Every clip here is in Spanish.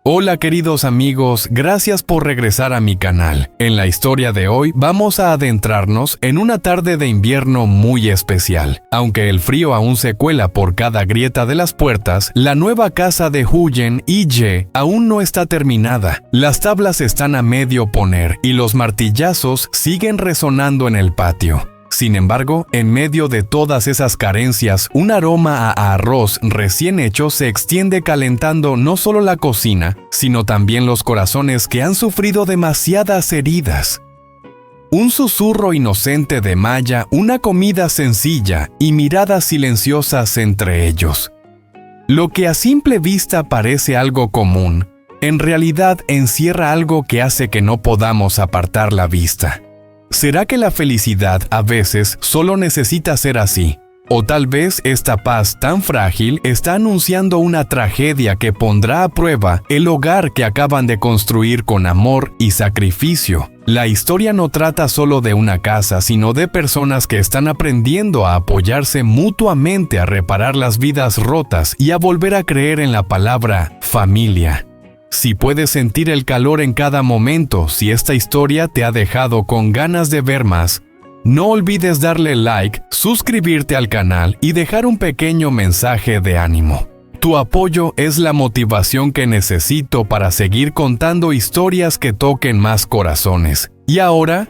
Hola queridos amigos, gracias por regresar a mi canal. En la historia de hoy vamos a adentrarnos en una tarde de invierno muy especial. Aunque el frío aún se cuela por cada grieta de las puertas, la nueva casa de Huyen y Ye aún no está terminada. Las tablas están a medio poner y los martillazos siguen resonando en el patio. Sin embargo, en medio de todas esas carencias, un aroma a arroz recién hecho se extiende calentando no solo la cocina, sino también los corazones que han sufrido demasiadas heridas. Un susurro inocente de Maya, una comida sencilla y miradas silenciosas entre ellos. Lo que a simple vista parece algo común, en realidad encierra algo que hace que no podamos apartar la vista. ¿Será que la felicidad a veces solo necesita ser así? O tal vez esta paz tan frágil está anunciando una tragedia que pondrá a prueba el hogar que acaban de construir con amor y sacrificio. La historia no trata solo de una casa, sino de personas que están aprendiendo a apoyarse mutuamente, a reparar las vidas rotas y a volver a creer en la palabra familia. Si puedes sentir el calor en cada momento, si esta historia te ha dejado con ganas de ver más, no olvides darle like, suscribirte al canal y dejar un pequeño mensaje de ánimo. Tu apoyo es la motivación que necesito para seguir contando historias que toquen más corazones. Y ahora,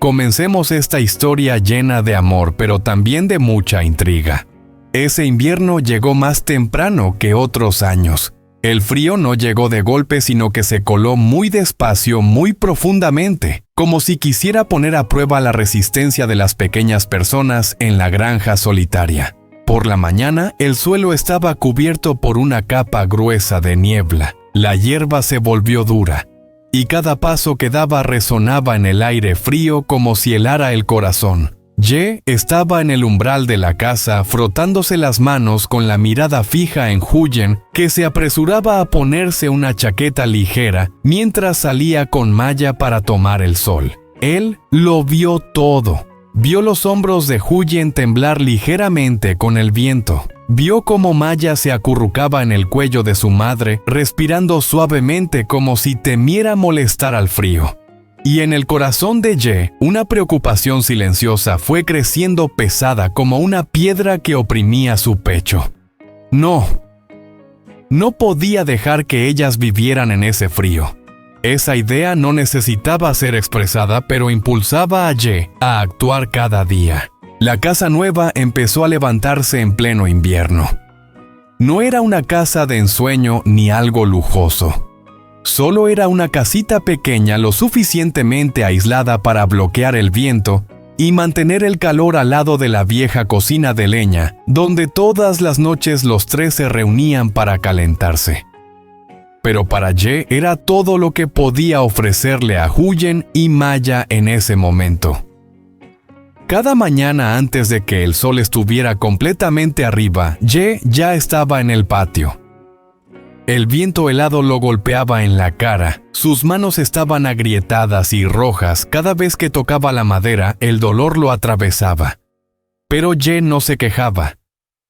comencemos esta historia llena de amor, pero también de mucha intriga. Ese invierno llegó más temprano que otros años. El frío no llegó de golpe, sino que se coló muy despacio, muy profundamente, como si quisiera poner a prueba la resistencia de las pequeñas personas en la granja solitaria. Por la mañana, el suelo estaba cubierto por una capa gruesa de niebla. La hierba se volvió dura, y cada paso que daba resonaba en el aire frío como si helara el corazón. Ye estaba en el umbral de la casa, frotándose las manos con la mirada fija en Huyen, que se apresuraba a ponerse una chaqueta ligera mientras salía con Maya para tomar el sol. Él lo vio todo. Vio los hombros de Huyen temblar ligeramente con el viento. Vio cómo Maya se acurrucaba en el cuello de su madre, respirando suavemente como si temiera molestar al frío. Y en el corazón de Ye, una preocupación silenciosa fue creciendo pesada como una piedra que oprimía su pecho. No podía dejar que ellas vivieran en ese frío. Esa idea no necesitaba ser expresada, pero impulsaba a Ye a actuar cada día. La casa nueva empezó a levantarse en pleno invierno. No era una casa de ensueño ni algo lujoso. Solo era una casita pequeña lo suficientemente aislada para bloquear el viento y mantener el calor al lado de la vieja cocina de leña, donde todas las noches los tres se reunían para calentarse. Pero para Ye era todo lo que podía ofrecerle a Huyen y Maya en ese momento. Cada mañana antes de que el sol estuviera completamente arriba, Ye ya estaba en el patio. El viento helado lo golpeaba en la cara, sus manos estaban agrietadas y rojas, cada vez que tocaba la madera el dolor lo atravesaba. Pero Ye no se quejaba.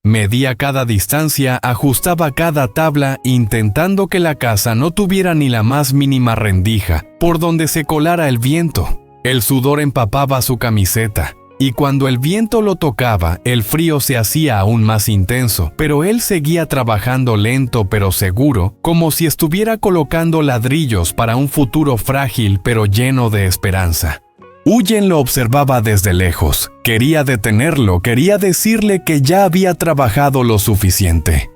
Medía cada distancia, ajustaba cada tabla, intentando que la casa no tuviera ni la más mínima rendija, por donde se colara el viento. El sudor empapaba su camiseta. Y cuando el viento lo tocaba, el frío se hacía aún más intenso, pero él seguía trabajando lento pero seguro, como si estuviera colocando ladrillos para un futuro frágil pero lleno de esperanza. Huyen lo observaba desde lejos. Quería detenerlo, quería decirle que ya había trabajado lo suficiente.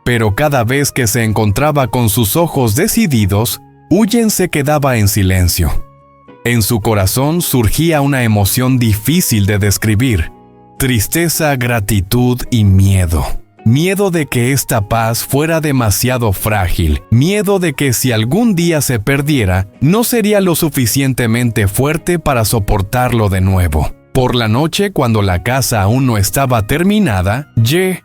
Pero cada vez que se encontraba con sus ojos decididos, Huyen se quedaba en silencio. En su corazón surgía una emoción difícil de describir: tristeza, gratitud y miedo. Miedo de que esta paz fuera demasiado frágil, miedo de que si algún día se perdiera, no sería lo suficientemente fuerte para soportarlo de nuevo. Por la noche, cuando la casa aún no estaba terminada, Ye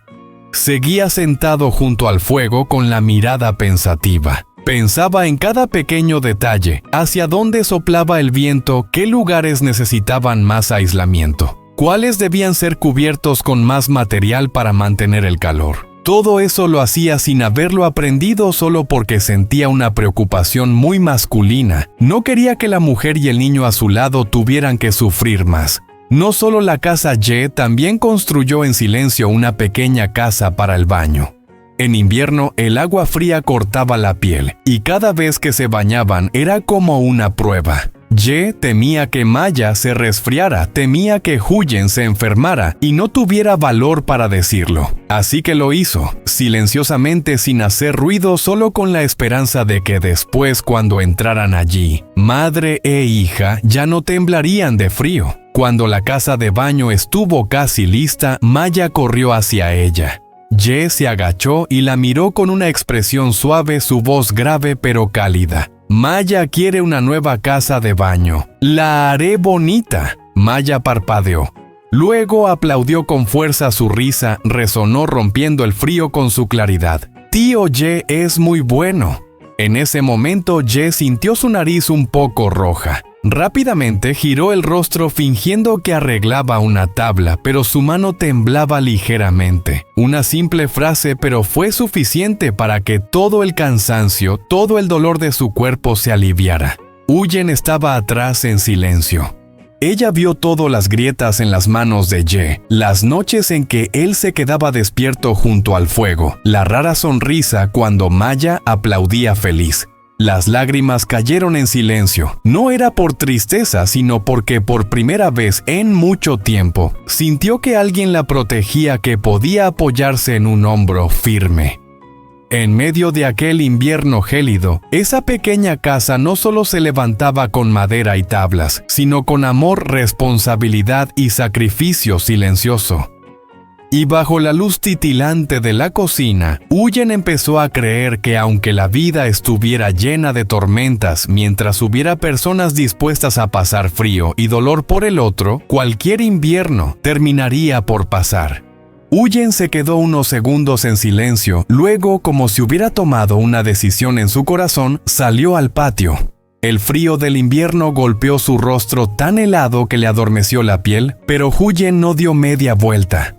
seguía sentado junto al fuego con la mirada pensativa. Pensaba en cada pequeño detalle, hacia dónde soplaba el viento, qué lugares necesitaban más aislamiento, cuáles debían ser cubiertos con más material para mantener el calor. Todo eso lo hacía sin haberlo aprendido solo porque sentía una preocupación muy masculina. No quería que la mujer y el niño a su lado tuvieran que sufrir más. No solo la casa Ye, también construyó en silencio una pequeña casa para el baño. En invierno, el agua fría cortaba la piel, y cada vez que se bañaban era como una prueba. Ye temía que Maya se resfriara, temía que Huyen se enfermara y no tuviera valor para decirlo. Así que lo hizo, silenciosamente sin hacer ruido, solo con la esperanza de que después, cuando entraran allí, madre e hija ya no temblarían de frío. Cuando la casa de baño estuvo casi lista, Maya corrió hacia ella. Ye se agachó y la miró con una expresión suave, su voz grave pero cálida. Maya quiere una nueva casa de baño. La haré bonita. Maya parpadeó. Luego aplaudió con fuerza. Su risa resonó rompiendo el frío con su claridad. Tío Ye es muy bueno. En ese momento Ye sintió su nariz un poco roja. Rápidamente giró el rostro fingiendo que arreglaba una tabla, pero su mano temblaba ligeramente. Una simple frase, pero fue suficiente para que todo el cansancio, todo el dolor de su cuerpo se aliviara. Huyen estaba atrás en silencio. Ella vio todas las grietas en las manos de Ye, las noches en que él se quedaba despierto junto al fuego, la rara sonrisa cuando Maya aplaudía feliz. Las lágrimas cayeron en silencio. No era por tristeza, sino porque por primera vez en mucho tiempo sintió que alguien la protegía, que podía apoyarse en un hombro firme. En medio de aquel invierno gélido, esa pequeña casa no solo se levantaba con madera y tablas, sino con amor, responsabilidad y sacrificio silencioso. Y bajo la luz titilante de la cocina, Huyen empezó a creer que aunque la vida estuviera llena de tormentas, mientras hubiera personas dispuestas a pasar frío y dolor por el otro, cualquier invierno terminaría por pasar. Huyen se quedó unos segundos en silencio, luego, como si hubiera tomado una decisión en su corazón, salió al patio. El frío del invierno golpeó su rostro tan helado que le adormeció la piel, pero Huyen no dio media vuelta.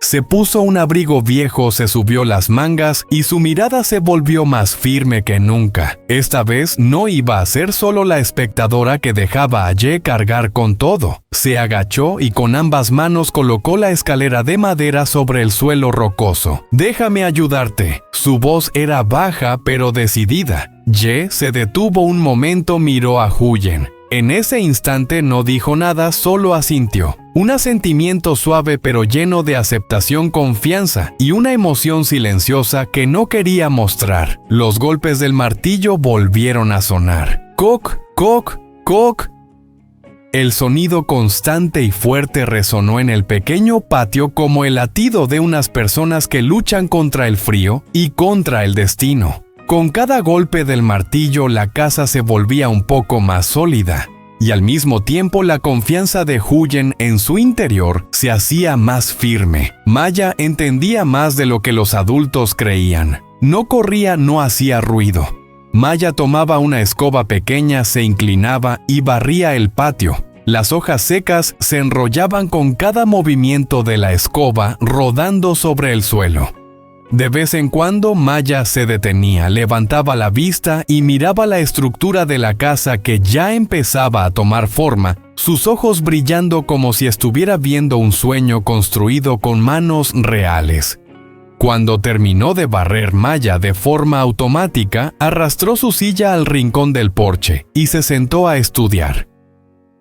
Se puso un abrigo viejo, se subió las mangas y su mirada se volvió más firme que nunca. Esta vez no iba a ser solo la espectadora que dejaba a Ye cargar con todo. Se agachó y con ambas manos colocó la escalera de madera sobre el suelo rocoso. «Déjame ayudarte». Su voz era baja pero decidida. Ye se detuvo un momento, miró a Huyen. En ese instante no dijo nada, solo asintió. Un asentimiento suave pero lleno de aceptación, confianza y una emoción silenciosa que no quería mostrar. Los golpes del martillo volvieron a sonar. ¡Coc, coc, coc! El sonido constante y fuerte resonó en el pequeño patio como el latido de unas personas que luchan contra el frío y contra el destino. Con cada golpe del martillo, la casa se volvía un poco más sólida, y al mismo tiempo la confianza de Huyen en su interior se hacía más firme. Maya entendía más de lo que los adultos creían. No corría, no hacía ruido. Maya tomaba una escoba pequeña, se inclinaba y barría el patio. Las hojas secas se enrollaban con cada movimiento de la escoba, rodando sobre el suelo. De vez en cuando Maya se detenía, levantaba la vista y miraba la estructura de la casa que ya empezaba a tomar forma, sus ojos brillando como si estuviera viendo un sueño construido con manos reales. Cuando terminó de barrer, Maya, de forma automática, arrastró su silla al rincón del porche y se sentó a estudiar.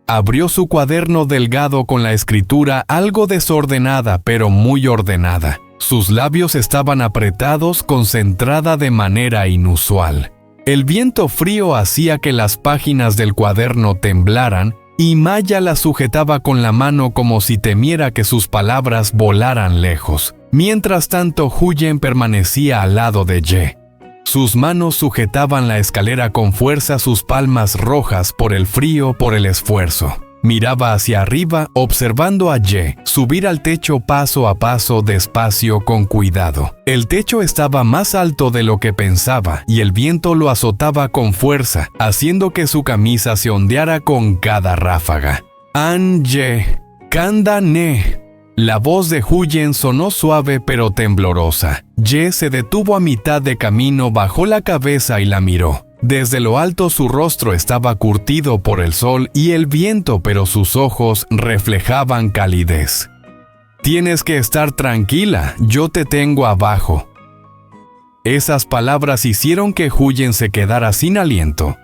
Abrió su cuaderno delgado con la escritura algo desordenada pero muy ordenada. Sus labios estaban apretados, concentrada de manera inusual. El viento frío hacía que las páginas del cuaderno temblaran y Maya las sujetaba con la mano como si temiera que sus palabras volaran lejos. Mientras tanto, Huyen permanecía al lado de Ye. Sus manos sujetaban la escalera con fuerza, sus palmas rojas por el frío, por el esfuerzo. Miraba hacia arriba, observando a Ye subir al techo paso a paso, despacio, con cuidado. El techo estaba más alto de lo que pensaba y el viento lo azotaba con fuerza, haciendo que su camisa se ondeara con cada ráfaga. «An Ye, Kanda Ne». La voz de Huyen sonó suave pero temblorosa. Ye se detuvo a mitad de camino, bajó la cabeza y la miró. Desde lo alto su rostro estaba curtido por el sol y el viento, pero sus ojos reflejaban calidez. «Tienes que estar tranquila, yo te tengo abajo». Esas palabras hicieron que Huyen se quedara sin aliento.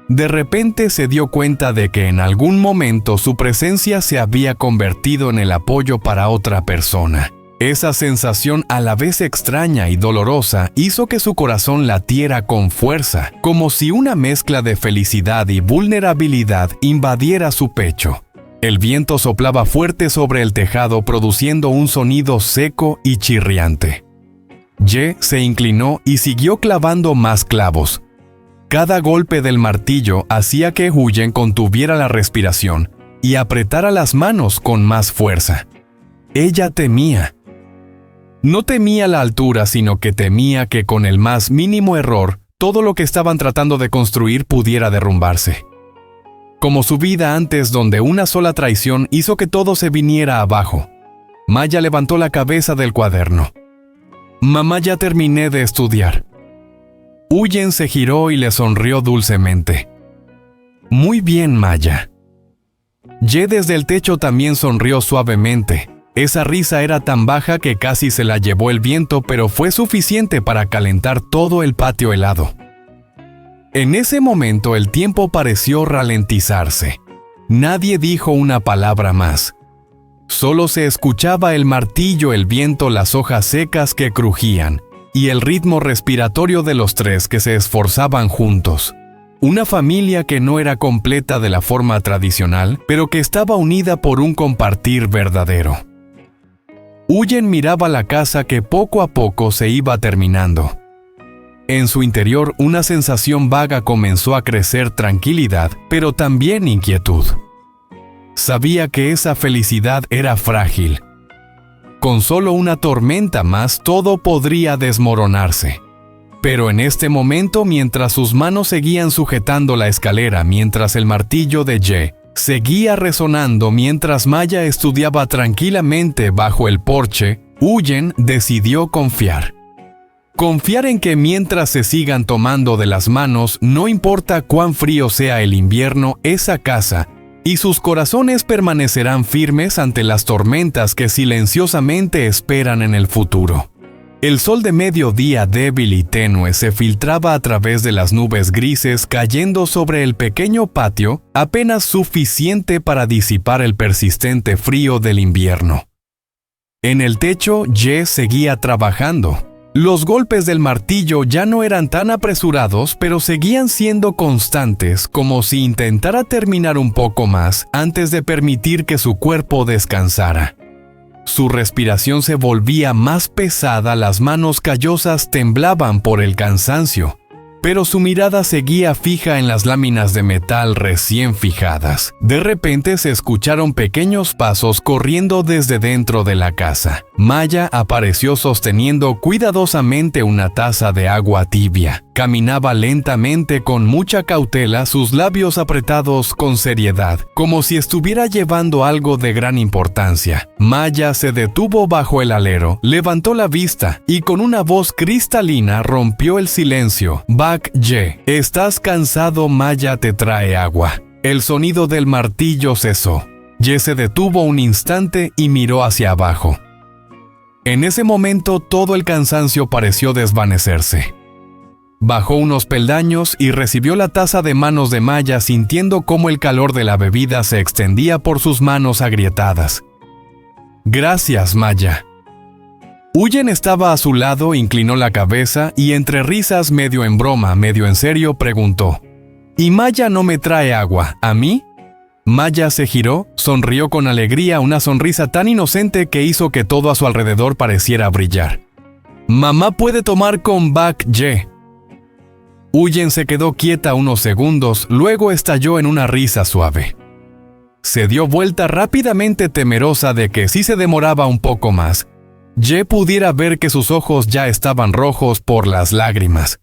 De repente se dio cuenta de que en algún momento su presencia se había convertido en el apoyo para otra persona. Esa sensación, a la vez extraña y dolorosa, hizo que su corazón latiera con fuerza, como si una mezcla de felicidad y vulnerabilidad invadiera su pecho. El viento soplaba fuerte sobre el tejado, produciendo un sonido seco y chirriante. Ye se inclinó y siguió clavando más clavos. Cada golpe del martillo hacía que Huyen contuviera la respiración y apretara las manos con más fuerza. Ella temía. No temía la altura, sino que temía que con el más mínimo error, todo lo que estaban tratando de construir pudiera derrumbarse. Como su vida antes, donde una sola traición hizo que todo se viniera abajo. Maya levantó la cabeza del cuaderno. «Mamá, ya terminé de estudiar». Huyen se giró y le sonrió dulcemente. «Muy bien, Maya». Ye desde el techo también sonrió suavemente. Esa risa era tan baja que casi se la llevó el viento, pero fue suficiente para calentar todo el patio helado. En ese momento el tiempo pareció ralentizarse. Nadie dijo una palabra más. Solo se escuchaba el martillo, el viento, las hojas secas que crujían, y el ritmo respiratorio de los tres que se esforzaban juntos. Una familia que no era completa de la forma tradicional, pero que estaba unida por un compartir verdadero. Huyen miraba la casa que poco a poco se iba terminando. En su interior, una sensación vaga comenzó a crecer: tranquilidad, pero también inquietud. Sabía que esa felicidad era frágil. Con solo una tormenta más, todo podría desmoronarse. Pero en este momento, mientras sus manos seguían sujetando la escalera, mientras el martillo de Ye seguía resonando, mientras Maya estudiaba tranquilamente bajo el porche, Huyen decidió confiar. Confiar en que mientras se sigan tomando de las manos, no importa cuán frío sea el invierno, esa casa y sus corazones permanecerán firmes ante las tormentas que silenciosamente esperan en el futuro. El sol de mediodía, débil y tenue, se filtraba a través de las nubes grises, cayendo sobre el pequeño patio, apenas suficiente para disipar el persistente frío del invierno. En el techo, Ye seguía trabajando. Los golpes del martillo ya no eran tan apresurados, pero seguían siendo constantes, como si intentara terminar un poco más antes de permitir que su cuerpo descansara. Su respiración se volvía más pesada, las manos callosas temblaban por el cansancio, pero su mirada seguía fija en las láminas de metal recién fijadas. De repente se escucharon pequeños pasos corriendo desde dentro de la casa. Maya apareció sosteniendo cuidadosamente una taza de agua tibia. Caminaba lentamente con mucha cautela, sus labios apretados con seriedad, como si estuviera llevando algo de gran importancia. Maya se detuvo bajo el alero, levantó la vista y con una voz cristalina rompió el silencio. «Bak Ye, ¿estás cansado? Maya te trae agua». El sonido del martillo cesó. Ye se detuvo un instante y miró hacia abajo. En ese momento todo el cansancio pareció desvanecerse. Bajó unos peldaños y recibió la taza de manos de Maya, sintiendo cómo el calor de la bebida se extendía por sus manos agrietadas. «Gracias, Maya». Huyen estaba a su lado, inclinó la cabeza y entre risas, medio en broma, medio en serio, preguntó: «¿Y Maya no me trae agua, a mí?». Maya se giró, sonrió con alegría, una sonrisa tan inocente que hizo que todo a su alrededor pareciera brillar. «Mamá puede tomar con Bak Ye». Huyen se quedó quieta unos segundos, luego estalló en una risa suave. Se dio vuelta rápidamente, temerosa de que si se demoraba un poco más, Ye pudiera ver que sus ojos ya estaban rojos por las lágrimas.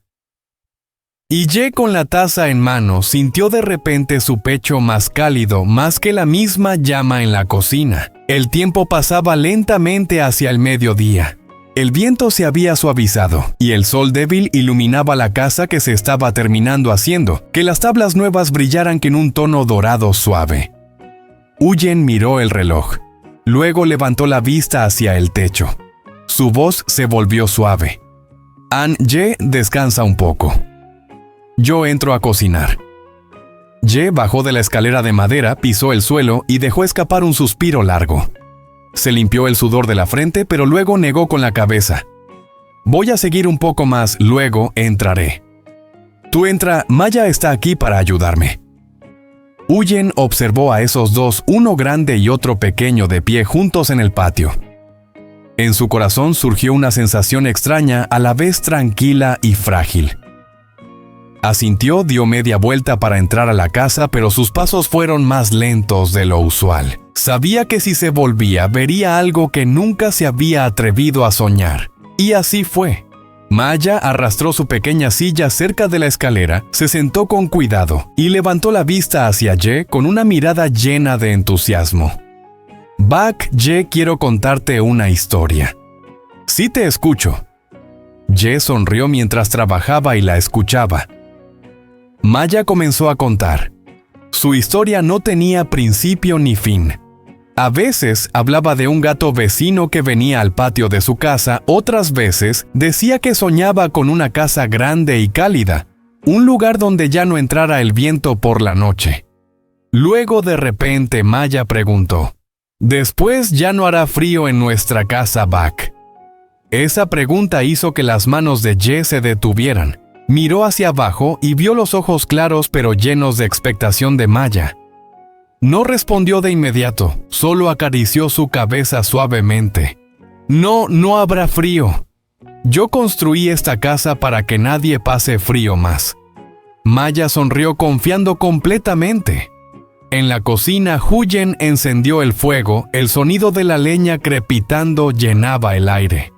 Y Ye, con la taza en mano, sintió de repente su pecho más cálido, más que la misma llama en la cocina. El tiempo pasaba lentamente hacia el mediodía. El viento se había suavizado y el sol débil iluminaba la casa que se estaba terminando, haciendo que las tablas nuevas brillaran en un tono dorado suave. Huyen miró el reloj. Luego levantó la vista hacia el techo. Su voz se volvió suave. An-ye descansa un poco. Yo entro a cocinar. Ye bajó de la escalera de madera, pisó el suelo y dejó escapar un suspiro largo. Se limpió el sudor de la frente, pero luego negó con la cabeza. Voy a seguir un poco más, luego entraré. Tú entra, Maya está aquí para ayudarme. Huyen observó a esos dos, uno grande y otro pequeño, de pie juntos en el patio. En su corazón surgió una sensación extraña, a la vez tranquila y frágil. Asintió, dio media vuelta para entrar a la casa, pero sus pasos fueron más lentos de lo usual. Sabía que si se volvía, vería algo que nunca se había atrevido a soñar. Y así fue. Maya arrastró su pequeña silla cerca de la escalera, se sentó con cuidado y levantó la vista hacia Ye con una mirada llena de entusiasmo. Bak, Ye, quiero contarte una historia. Sí, te escucho. Ye sonrió mientras trabajaba y la escuchaba. Maya comenzó a contar. Su historia no tenía principio ni fin. A veces hablaba de un gato vecino que venía al patio de su casa, otras veces decía que soñaba con una casa grande y cálida, un lugar donde ya no entrara el viento por la noche. Luego de repente Maya preguntó, «¿Después ya no hará frío en nuestra casa, Bak?» Esa pregunta hizo que las manos de Ye se detuvieran. Miró hacia abajo y vio los ojos claros pero llenos de expectación de Maya. No respondió de inmediato, solo acarició su cabeza suavemente. No, no habrá frío. Yo construí esta casa para que nadie pase frío más. Maya sonrió confiando completamente. En la cocina, Huyen encendió el fuego, el sonido de la leña crepitando llenaba el aire.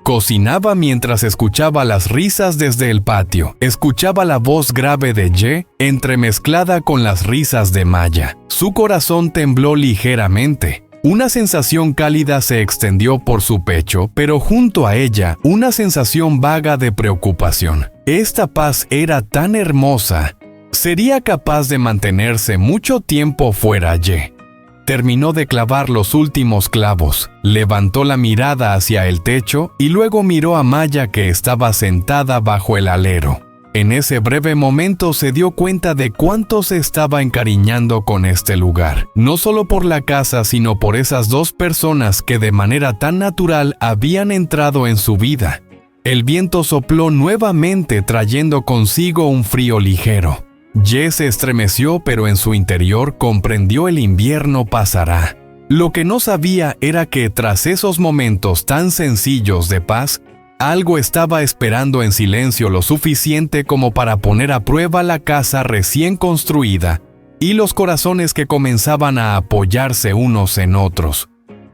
Cocinaba mientras escuchaba las risas desde el patio. Escuchaba la voz grave de Ye, entremezclada con las risas de Maya. Su corazón tembló ligeramente. Una sensación cálida se extendió por su pecho, pero junto a ella, una sensación vaga de preocupación. Esta paz era tan hermosa. ¿Sería capaz de mantenerse mucho tiempo fuera Ye? Terminó de clavar los últimos clavos, levantó la mirada hacia el techo y luego miró a Maya que estaba sentada bajo el alero. En ese breve momento se dio cuenta de cuánto se estaba encariñando con este lugar, no solo por la casa sino por esas dos personas que de manera tan natural habían entrado en su vida. El viento sopló nuevamente trayendo consigo un frío ligero. Ye se estremeció, pero en su interior comprendió el invierno pasará. Lo que no sabía era que tras esos momentos tan sencillos de paz, algo estaba esperando en silencio lo suficiente como para poner a prueba la casa recién construida y los corazones que comenzaban a apoyarse unos en otros.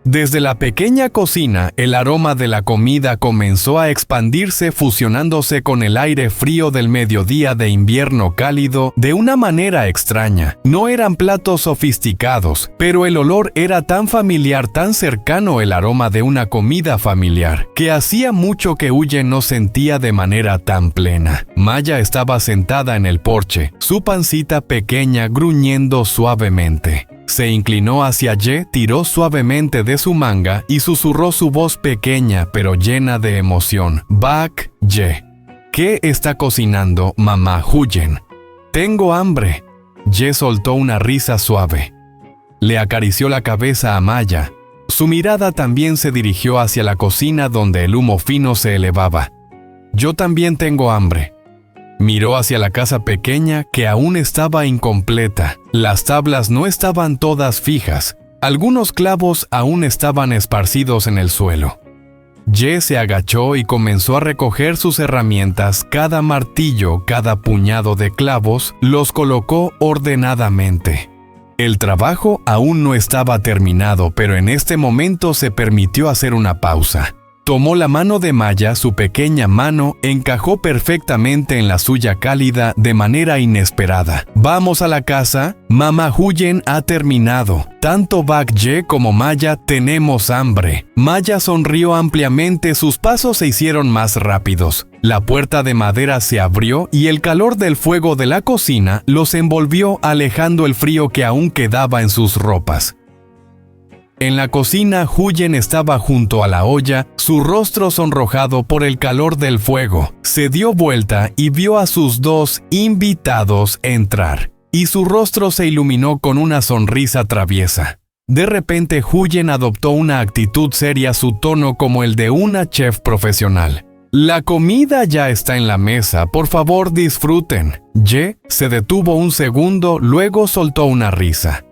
Desde la pequeña cocina, el aroma de la comida comenzó a expandirse fusionándose con el aire frío del mediodía de invierno cálido de una manera extraña. No eran platos sofisticados, pero el olor era tan familiar, tan cercano el aroma de una comida familiar, que hacía mucho que Huyen no sentía de manera tan plena. Maya estaba sentada en el porche, su pancita pequeña gruñendo suavemente. Se inclinó hacia Ye, tiró suavemente de su manga y susurró su voz pequeña pero llena de emoción. Bak, Ye. ¿Qué está cocinando, mamá Huyen? Tengo hambre. Ye soltó una risa suave. Le acarició la cabeza a Maya. Su mirada también se dirigió hacia la cocina donde el humo fino se elevaba. Yo también tengo hambre. Miró hacia la casa pequeña que aún estaba incompleta. Las tablas no estaban todas fijas. Algunos clavos aún estaban esparcidos en el suelo. Ye se agachó y comenzó a recoger sus herramientas. Cada martillo, cada puñado de clavos, los colocó ordenadamente. El trabajo aún no estaba terminado, pero en este momento se permitió hacer una pausa. Tomó la mano de Maya, su pequeña mano encajó perfectamente en la suya cálida de manera inesperada. «Vamos a la casa, Mamá Huyen ha terminado. Tanto Bak-ye como Maya tenemos hambre». Maya sonrió ampliamente, sus pasos se hicieron más rápidos. La puerta de madera se abrió y el calor del fuego de la cocina los envolvió, alejando el frío que aún quedaba en sus ropas. En la cocina, Huyen estaba junto a la olla, su rostro sonrojado por el calor del fuego. Se dio vuelta y vio a sus dos invitados entrar, y su rostro se iluminó con una sonrisa traviesa. De repente, Huyen adoptó una actitud seria, su tono como el de una chef profesional. «La comida ya está en la mesa, por favor disfruten». Ye se detuvo un segundo, luego soltó una risa.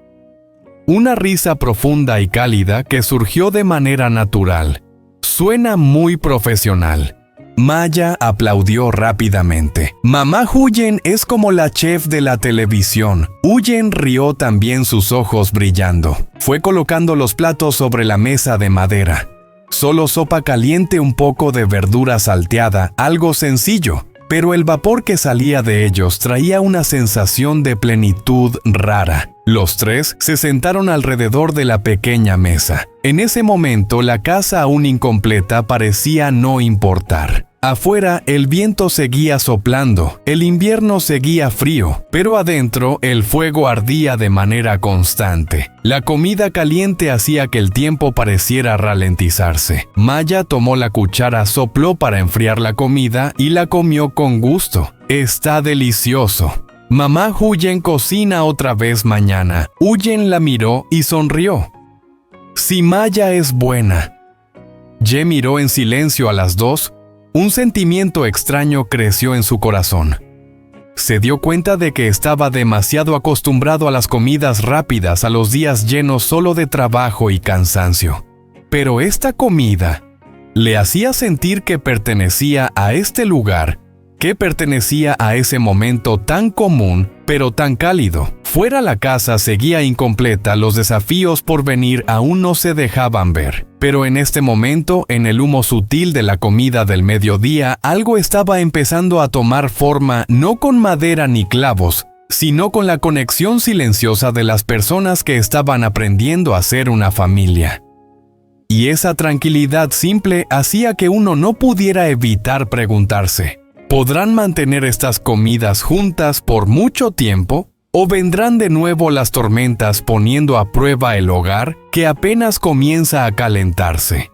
Una risa profunda y cálida que surgió de manera natural. «Suena muy profesional». Maya aplaudió rápidamente. «Mamá Huyen es como la chef de la televisión». Huyen rió también, sus ojos brillando. Fue colocando los platos sobre la mesa de madera. Solo sopa caliente, un poco de verdura salteada, algo sencillo. Pero el vapor que salía de ellos traía una sensación de plenitud rara. Los tres se sentaron alrededor de la pequeña mesa. En ese momento, la casa aún incompleta parecía no importar. Afuera, el viento seguía soplando, el invierno seguía frío, pero adentro, el fuego ardía de manera constante. La comida caliente hacía que el tiempo pareciera ralentizarse. Maya tomó la cuchara, sopló para enfriar la comida y la comió con gusto. «Está delicioso». «Mamá Huyen cocina otra vez mañana». Huyen la miró y sonrió. «Si Maya es buena». Ye miró en silencio a las dos. Un sentimiento extraño creció en su corazón. Se dio cuenta de que estaba demasiado acostumbrado a las comidas rápidas, a los días llenos solo de trabajo y cansancio. Pero esta comida le hacía sentir que pertenecía a este lugar, que pertenecía a ese momento tan común, pero tan cálido. Fuera la casa seguía incompleta, los desafíos por venir aún no se dejaban ver. Pero en este momento, en el humo sutil de la comida del mediodía, algo estaba empezando a tomar forma, no con madera ni clavos, sino con la conexión silenciosa de las personas que estaban aprendiendo a ser una familia. Y esa tranquilidad simple hacía que uno no pudiera evitar preguntarse: ¿podrán mantener estas comidas juntas por mucho tiempo? ¿O vendrán de nuevo las tormentas poniendo a prueba el hogar que apenas comienza a calentarse?